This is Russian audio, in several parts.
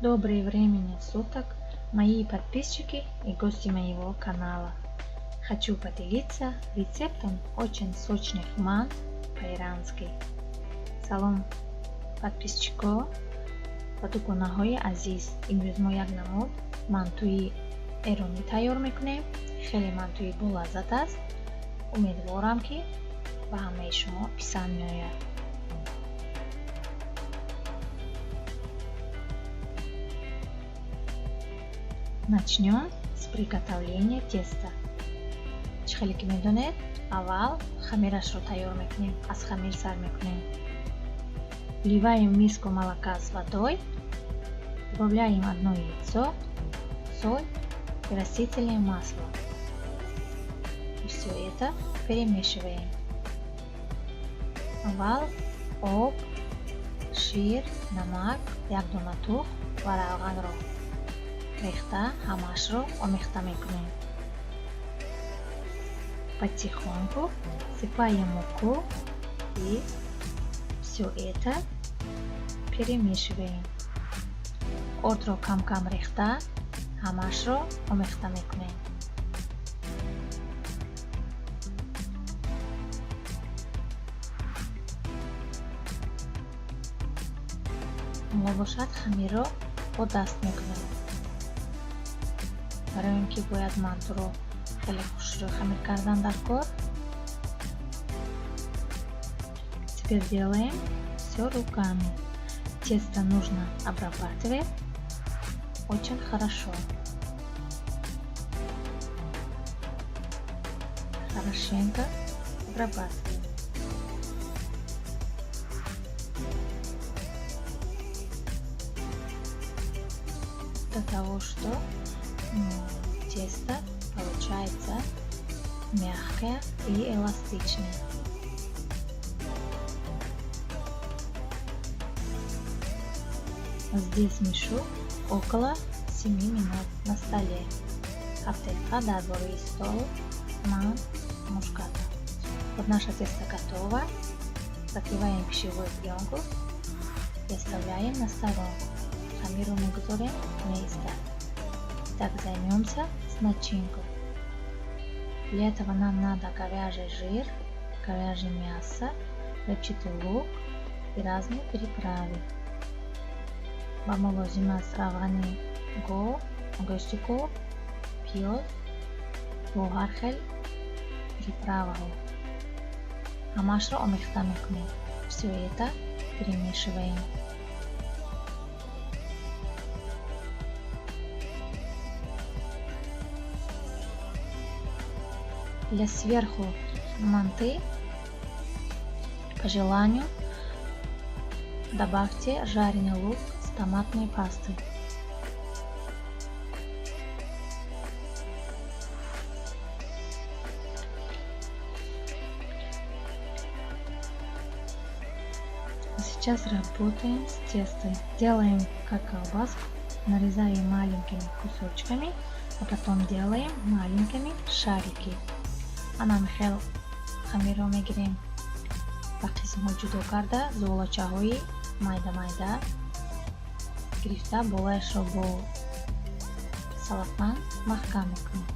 Доброе времени суток, мои подписчики и гости моего канала. Хочу поделиться рецептом очень сочных мант по-ирански. Салом подписчиков, подукунаҳои азиз, имрӯз мо як намуд мантуи эронӣ тайёр мекунем. Хеле мантуи болаззат аст. Умедворам ки ба ҳамаи шумо писанд меояд. Начнем с приготовления теста. Чхеле ки медонед, аввал хамирашро тайёр мекунем. Аз хамир сар мекунем. Вливаем миску молока с водой, добавляем одно яйцо, соль и растительное масло. И все это перемешиваем. Аввал об, шир, намак, як дона тух ва равғанро рехта ҳамашро омехта мекунем. Потихоньку сыпаем муку и все это перемешиваем. Ордро кам-кам рехта ҳамашро омехта мекунем. Мо бошад хамирро бо даст мекунем. Барои он ки бояд мантуро хеле хушро хамир кардан дар кор. Теперь делаем все руками. Тесто нужно обрабатывать очень хорошо. Хорошенько обрабатываем. До того, что тесто получается мягкое и эластичное. Здесь мешу около 7 минут на столе. Аптека дадвори стол на мушката. Вот наше тесто готово. Закрываем пищевую пленку и оставляем на сторонку. Хамиру мигдорем вместе. Так займемся с начинкой. Для этого нам надо говяжий жир, говяжье мясо, репчатый лук и разные приправы. Ба мо лозим аст равғани гӯшти гов, пиёз, бо ҳар хел приправаҳо. Ҳамашро омехта мекунем. Все это перемешиваем. Для сверху манты по желанию добавьте жареный лук с томатной пастой. Сейчас работаем с тестом. Делаем как колбаску, нарезаем маленькими кусочками, а потом делаем маленькими шарики. Анам хел хамирро мегирем ба қисмҳо ҷудо карда зуғлочаҳои майда-майда гирифта болаашро бо салафан маҳкам мекунем.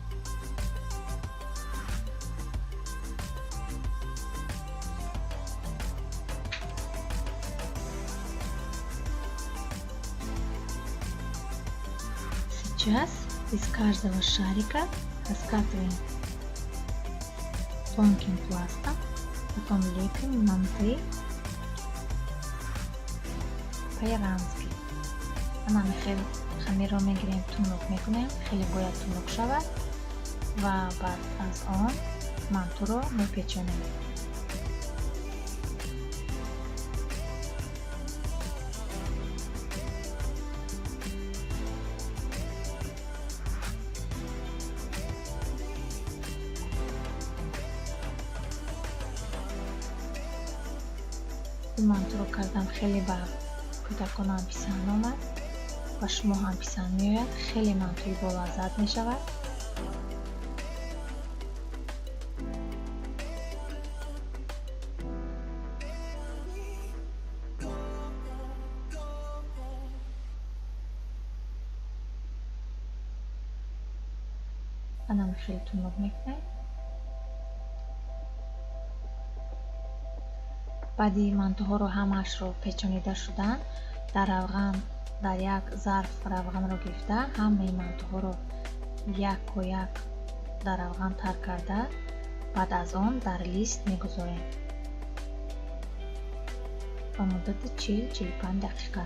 Сейчас из каждого шарика раскатываем тонким пластом, потом лепим манты по-ирански. Анам хел хамирро мегирем, тунук мекунем, хеле бояд тунук шавад ва баъд аз он мантуро мепечонем. Мантуро кардам хеле ба кӯдаконам писанд омад ва шумо ҳам писанд меояд. Хеле мантуи болаззат мешавад. анам хеле тунук мекунем. баъди мантуҳоро ҳамаашро печонида шудан, дар равған дар як зарф равғанро гирифта, ҳамаи мантуҳоро якко як дар равған тар карда, баъд аз он дар лист мегузорем ба муддати 40-45 дақиқа.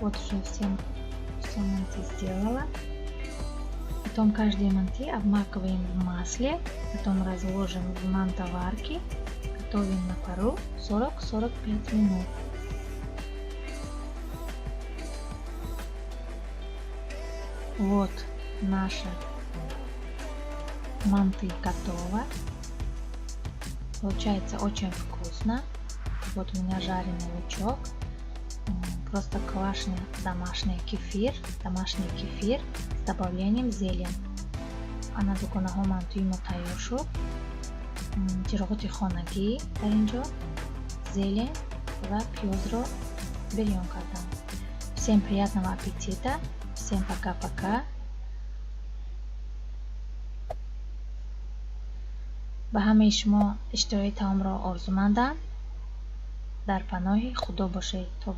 Вот уже все манты сделала. Потом каждые манты обмакиваем в масле, потом разложим в мантоварке, готовим на пару 40-45 минут. Вот наша манты готова. Получается очень вкусно. Вот у меня жареный лучок. Просто квашеный домашний кефир с добавлением зелень. Ана дуконаҳо мантуи мо тайёр шуд. Чироғоти хонагӣ дар инҷо, зелень ва пиёзро бирён кардам. Всем приятного аппетита. Всем пока-пока. ба ҳамаи шумо иштирои таомро орзумандам. дар паноҳи худо бошед то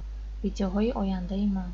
видеоҳои ояндаи ман.